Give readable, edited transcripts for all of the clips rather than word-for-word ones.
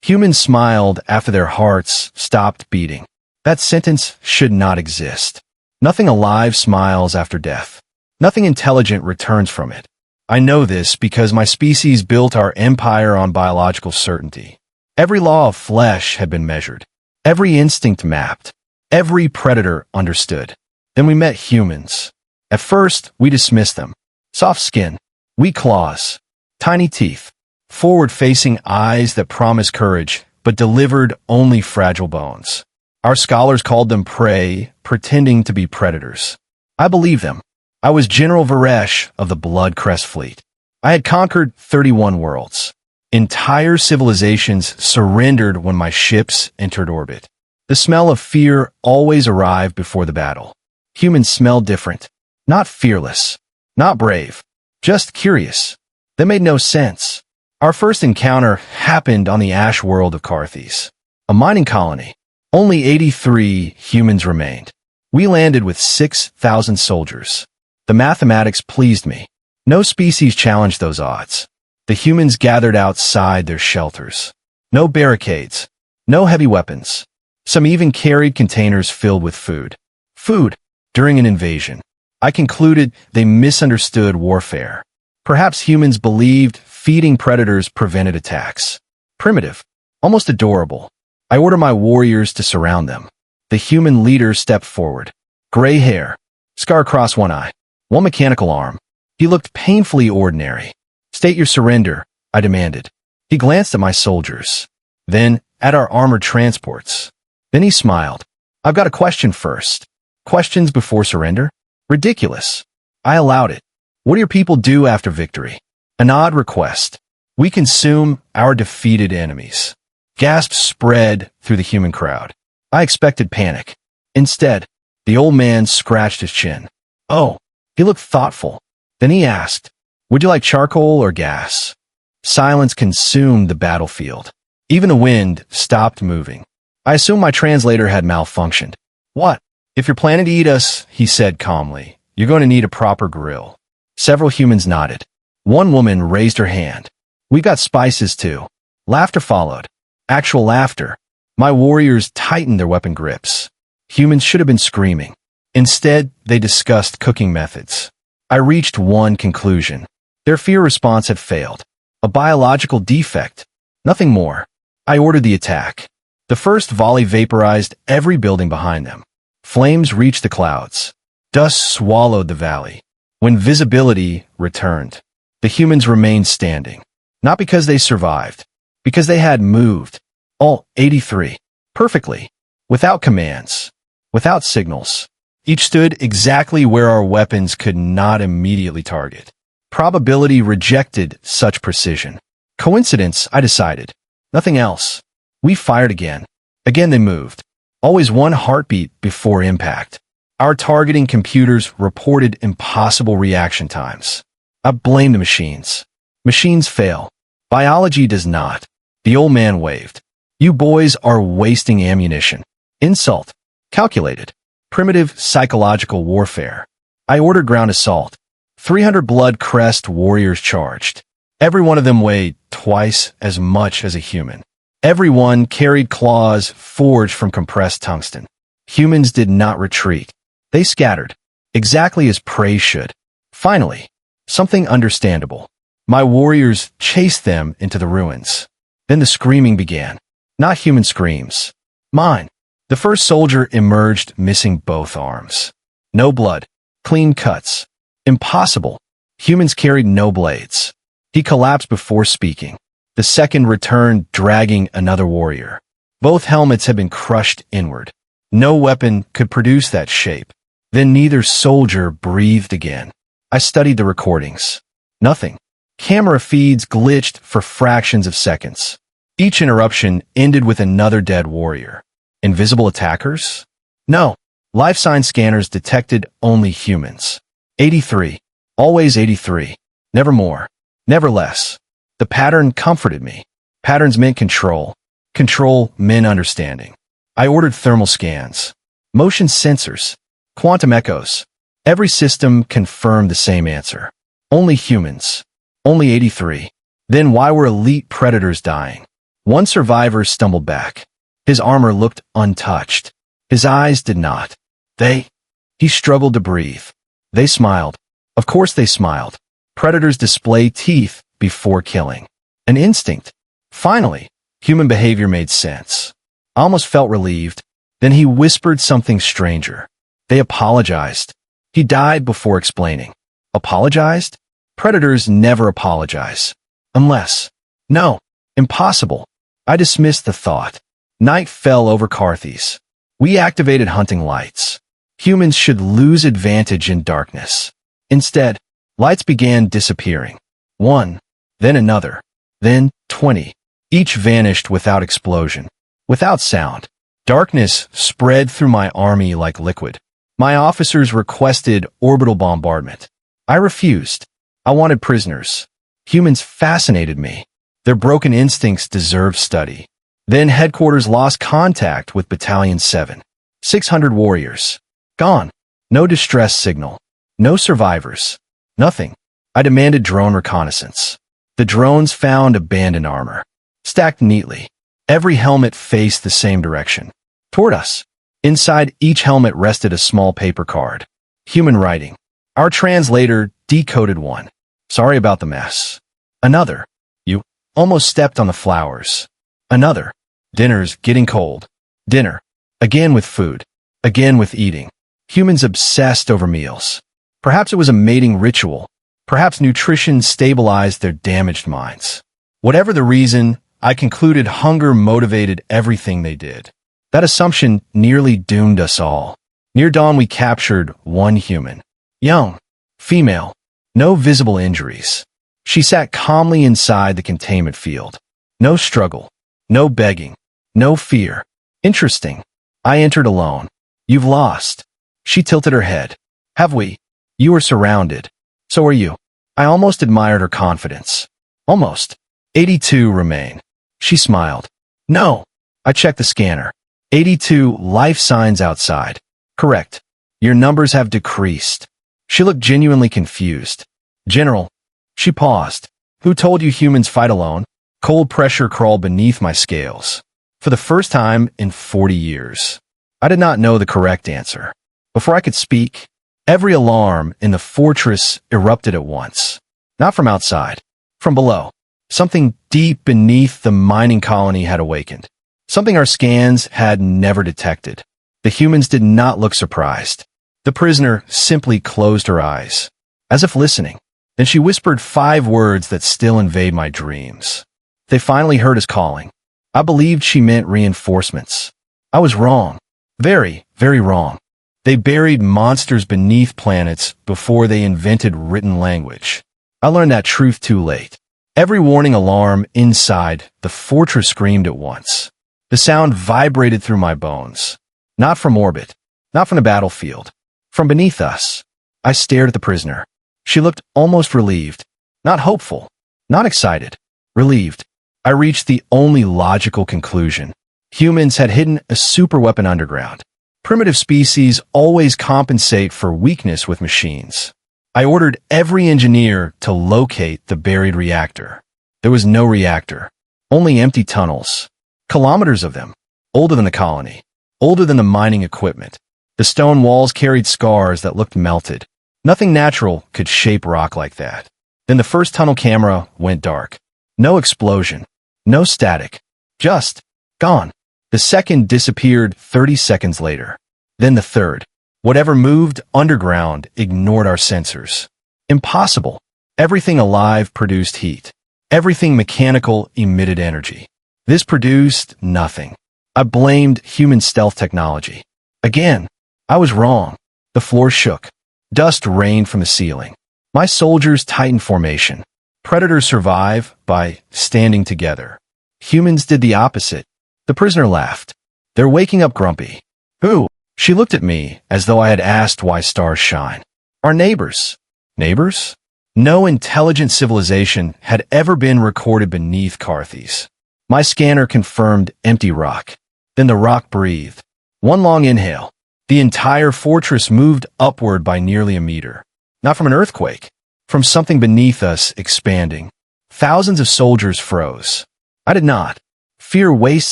Humans smiled after their hearts stopped beating. That sentence should not exist. Nothing alive smiles after death. Nothing intelligent returns from it. I know this because my species built our empire on biological certainty. Every law of flesh had been measured. Every instinct mapped. Every predator understood. Then we met humans. At first, we dismissed them. Soft skin, weak claws, tiny teeth, forward-facing eyes that promised courage, but delivered only fragile bones. Our scholars called them prey, pretending to be predators. I believed them. I was General Varesh of the Blood Crest Fleet. I had conquered 31 worlds. Entire civilizations surrendered when my ships entered orbit. The smell of fear always arrived before the battle. Humans smelled different. Not fearless. Not brave. Just curious. That made no sense. Our first encounter happened on the ash world of Carthes, a mining colony. Only 83 humans remained. We landed with 6,000 soldiers. The mathematics pleased me. No species challenged those odds. The humans gathered outside their shelters. No barricades. No heavy weapons. Some even carried containers filled with food. Food during an invasion. I concluded they misunderstood warfare. Perhaps humans believed feeding predators prevented attacks. Primitive. Almost adorable. I ordered my warriors to surround them. The human leader stepped forward. Gray hair. Scar across one eye. One mechanical arm. He looked painfully ordinary. State your surrender, I demanded. He glanced at my soldiers. Then at our armored transports. Then he smiled. I've got a question first. Questions before surrender? Ridiculous. I allowed it. What do your people do after victory? An odd request. We consume our defeated enemies. Gasps spread through the human crowd. I expected panic. Instead, the old man scratched his chin. Oh, he looked thoughtful. Then he asked, would you like charcoal or gas? Silence consumed the battlefield. Even the wind stopped moving. I assumed my translator had malfunctioned. What? If you're planning to eat us, he said calmly, you're going to need a proper grill. Several humans nodded. One woman raised her hand. We got spices too. Laughter followed. Actual laughter. My warriors tightened their weapon grips. Humans should have been screaming. Instead, they discussed cooking methods. I reached one conclusion. Their fear response had failed. A biological defect. Nothing more. I ordered the attack. The first volley vaporized every building behind them. Flames reached the clouds. Dust swallowed the valley. When visibility returned, the humans remained standing. Not because they survived, because they had moved. All 83. Perfectly. Without commands. Without signals. Each stood exactly where our weapons could not immediately target. Probability rejected such precision. Coincidence, I decided. Nothing else. We fired again. Again they moved. Always one heartbeat before impact. Our targeting computers reported impossible reaction times. I blame the machines. Machines fail. Biology does not. The old man waved. You boys are wasting ammunition. Insult. Calculated. Primitive psychological warfare. I ordered ground assault. 300 Blood Crest warriors charged. Every one of them weighed twice as much as a human. Everyone carried claws forged from compressed tungsten. Humans did not retreat. They scattered, exactly as prey should. Finally, something understandable. My warriors chased them into the ruins. Then the screaming began. Not human screams. Mine. The first soldier emerged missing both arms. No blood. Clean cuts. Impossible. Humans carried no blades. He collapsed before speaking. The second returned dragging another warrior. Both helmets had been crushed inward. No weapon could produce that shape. Then neither soldier breathed again. I studied the recordings. Nothing. Camera feeds glitched for fractions of seconds. Each interruption ended with another dead warrior. Invisible attackers? No. Life sign scanners detected only humans. 83. Always 83. Never more. Never less. The pattern comforted me. Patterns meant control. Control meant understanding. I ordered thermal scans. Motion sensors. Quantum echoes. Every system confirmed the same answer. Only humans. Only 83. Then why were elite predators dying? One survivor stumbled back. His armor looked untouched. His eyes did not. He struggled to breathe. They smiled. Of course they smiled. Predators display teeth before killing. An instinct. Finally, human behavior made sense. I almost felt relieved. Then he whispered something stranger. They apologized. He died before explaining. Apologized? Predators never apologize. Unless. No. Impossible. I dismissed the thought. Night fell over Carthes. We activated hunting lights. Humans should lose advantage in darkness. Instead, lights began disappearing. One, then another, then 20. Each vanished without explosion, without sound. Darkness spread through my army like liquid. My officers requested orbital bombardment. I refused. I wanted prisoners. Humans fascinated me. Their broken instincts deserved study. Then headquarters lost contact with Battalion 7. 600 warriors. Gone. No distress signal. No survivors. Nothing. I demanded drone reconnaissance. The drones found abandoned armor. Stacked neatly. Every helmet faced the same direction. Toward us. Inside each helmet rested a small paper card. Human writing. Our translator decoded one. Sorry about the mess. Another. You almost stepped on the flowers. Another. Dinner's getting cold. Dinner. Again with food. Again with eating. Humans obsessed over meals. Perhaps it was a mating ritual. Perhaps nutrition stabilized their damaged minds. Whatever the reason, I concluded hunger motivated everything they did. That assumption nearly doomed us all. Near dawn we captured one human. Young. Female. No visible injuries. She sat calmly inside the containment field. No struggle. No begging. No fear. Interesting. I entered alone. You've lost. She tilted her head. Have we? You are surrounded. So are you. I almost admired her confidence. Almost. 82 remain. She smiled. No. I checked the scanner. 82 life signs outside. Correct. Your numbers have decreased. She looked genuinely confused. General. She paused. Who told you humans fight alone? Cold pressure crawled beneath my scales. For the first time in 40 years. I did not know the correct answer. Before I could speak, every alarm in the fortress erupted at once. Not from outside. From below. Something deep beneath the mining colony had awakened. Something our scans had never detected. The humans did not look surprised. The prisoner simply closed her eyes, as if listening. Then she whispered 5 words that still invade my dreams. They finally heard us calling. I believed she meant reinforcements. I was wrong. Very, very wrong. They buried monsters beneath planets before they invented written language. I learned that truth too late. Every warning alarm inside the fortress screamed at once. The sound vibrated through my bones. Not from orbit. Not from the battlefield. From beneath us. I stared at the prisoner. She looked almost relieved. Not hopeful. Not excited. Relieved. I reached the only logical conclusion. Humans had hidden a superweapon underground. Primitive species always compensate for weakness with machines. I ordered every engineer to locate the buried reactor. There was no reactor. Only empty tunnels. Kilometers of them. Older than the colony. Older than the mining equipment. The stone walls carried scars that looked melted. Nothing natural could shape rock like that. Then the first tunnel camera went dark. No explosion. No static. Just gone. The second disappeared 30 seconds later. Then the third. Whatever moved underground ignored our sensors. Impossible. Everything alive produced heat. Everything mechanical emitted energy. This produced nothing. I blamed human stealth technology. Again, I was wrong. The floor shook. Dust rained from the ceiling. My soldiers tightened formation. Predators survive by standing together. Humans did the opposite. The prisoner laughed. They're waking up grumpy. Who? She looked at me as though I had asked why stars shine. Our neighbors. Neighbors? No intelligent civilization had ever been recorded beneath Carthes. My scanner confirmed empty rock. Then the rock breathed. One long inhale. The entire fortress moved upward by nearly a meter. Not from an earthquake. From something beneath us expanding. Thousands of soldiers froze. I did not. Fear wastes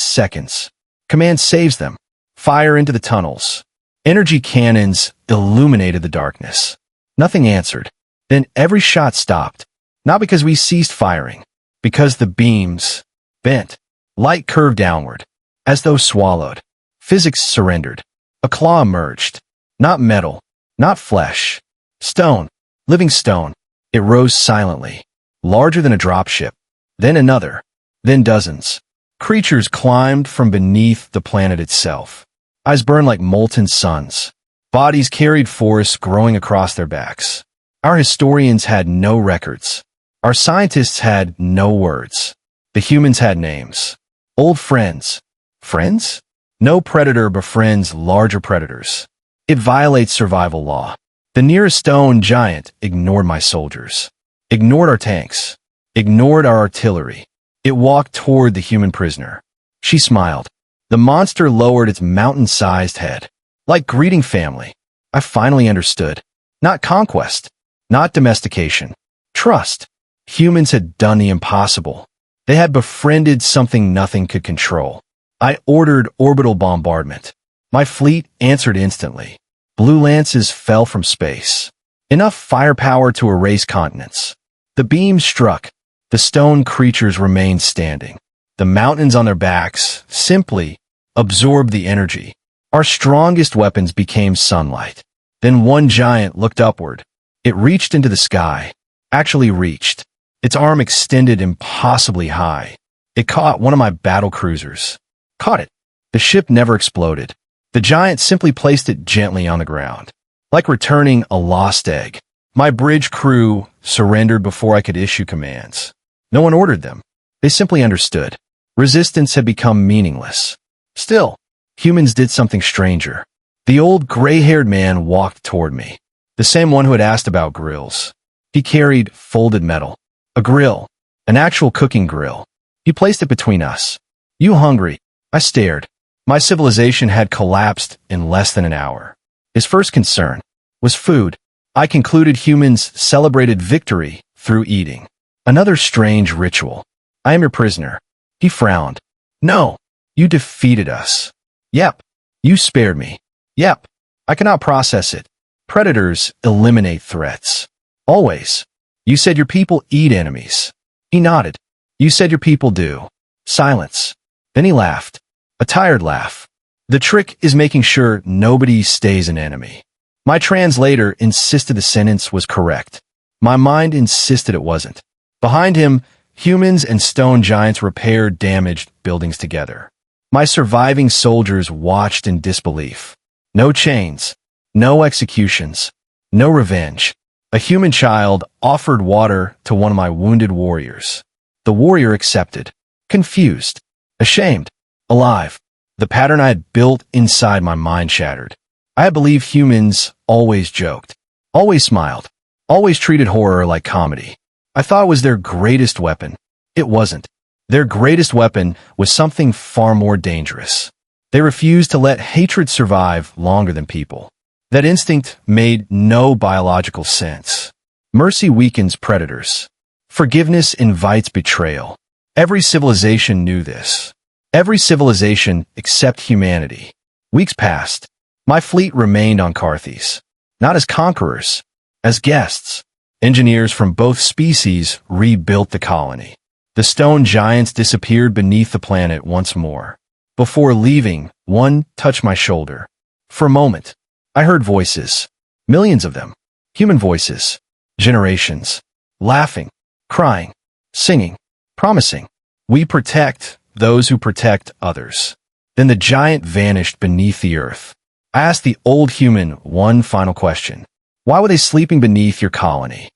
seconds. Command saves them. Fire into the tunnels. Energy cannons illuminated the darkness. Nothing answered. Then every shot stopped. Not because we ceased firing. Because the beams bent. Light curved downward. As though swallowed. Physics surrendered. A claw emerged. Not metal. Not flesh. Stone. Living stone. It rose silently. Larger than a dropship. Then another. Then dozens. Creatures climbed from beneath the planet itself. Eyes burned like molten suns. Bodies carried forests growing across their backs. Our historians had no records. Our scientists had no words. The humans had names. Old friends. Friends? No predator befriends larger predators. It violates survival law. The nearest stone giant ignored my soldiers. Ignored our tanks. Ignored our artillery. It walked toward the human prisoner. She smiled. The monster lowered its mountain-sized head. Like greeting family. I finally understood. Not conquest. Not domestication. Trust. Humans had done the impossible. They had befriended something nothing could control. I ordered orbital bombardment. My fleet answered instantly. Blue lances fell from space. Enough firepower to erase continents. The beams struck. The stone creatures remained standing. The mountains on their backs simply absorbed the energy. Our strongest weapons became sunlight. Then one giant looked upward. It reached into the sky. Actually reached. Its arm extended impossibly high. It caught one of my battle cruisers. Caught it. The ship never exploded. The giant simply placed it gently on the ground. Like returning a lost egg. My bridge crew surrendered before I could issue commands. No one ordered them. They simply understood. Resistance had become meaningless. Still, humans did something stranger. The old gray-haired man walked toward me. The same one who had asked about grills. He carried folded metal. A grill. An actual cooking grill. He placed it between us. You hungry? I stared. My civilization had collapsed in less than an hour. His first concern was food. I concluded humans celebrated victory through eating. Another strange ritual. I am your prisoner. He frowned. No, you defeated us. Yep. You spared me. Yep. I cannot process it. Predators eliminate threats. Always. You said your people eat enemies. He nodded. You said your people do. Silence. Then he laughed. A tired laugh. The trick is making sure nobody stays an enemy. My translator insisted the sentence was correct. My mind insisted it wasn't. Behind him, humans and stone giants repaired damaged buildings together. My surviving soldiers watched in disbelief. No chains. No executions. No revenge. A human child offered water to one of my wounded warriors. The warrior accepted. Confused. Ashamed. Alive. The pattern I had built inside my mind shattered. I believed humans always joked. Always smiled. Always treated horror like comedy. I thought it was their greatest weapon. It wasn't. Their greatest weapon was something far more dangerous. They refused to let hatred survive longer than people. That instinct made no biological sense. Mercy weakens predators. Forgiveness invites betrayal. Every civilization knew this. Every civilization except humanity. Weeks passed. My fleet remained on Carthage. Not as conquerors, as guests. Engineers from both species rebuilt the colony. The stone giants disappeared beneath the planet once more. Before leaving, one touched my shoulder. For a moment, I heard voices. Millions of them. Human voices. Generations. Laughing. Crying. Singing. Promising. We protect those who protect others. Then the giant vanished beneath the earth. I asked the old human one final question. Why were they sleeping beneath your colony?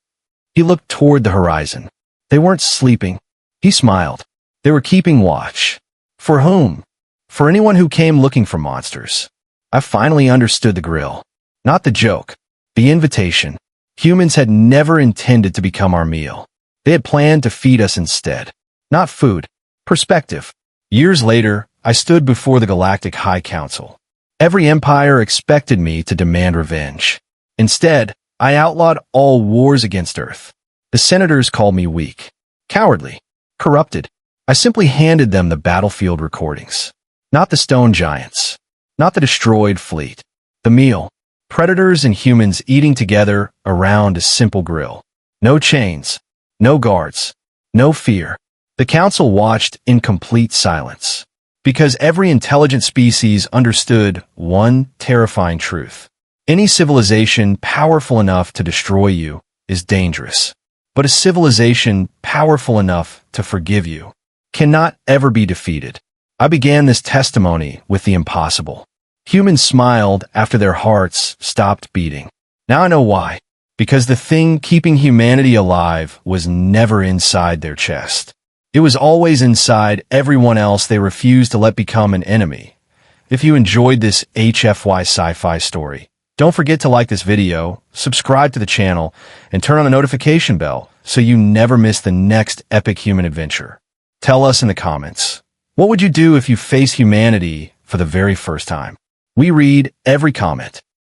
He looked toward the horizon. They weren't sleeping. He smiled. They were keeping watch. For whom? For anyone who came looking for monsters. I finally understood the grill. Not the joke. The invitation. Humans had never intended to become our meal. They had planned to feed us instead. Not food. Perspective. Years later, I stood before the Galactic High Council. Every empire expected me to demand revenge. Instead, I outlawed all wars against Earth. The senators called me weak, cowardly, corrupted. I simply handed them the battlefield recordings. Not the stone giants. Not the destroyed fleet. The meal. Predators and humans eating together around a simple grill. No chains. No guards. No fear. The council watched in complete silence. Because every intelligent species understood one terrifying truth. Any civilization powerful enough to destroy you is dangerous. But a civilization powerful enough to forgive you cannot ever be defeated. I began this testimony with the impossible. Humans smiled after their hearts stopped beating. Now I know why. Because the thing keeping humanity alive was never inside their chest. It was always inside everyone else they refused to let become an enemy. If you enjoyed this HFY Sci-Fi story, don't forget to like this video, subscribe to the channel, and turn on the notification bell so you never miss the next epic human adventure. Tell us in the comments, what would you do if you face humanity for the very first time? We read every comment.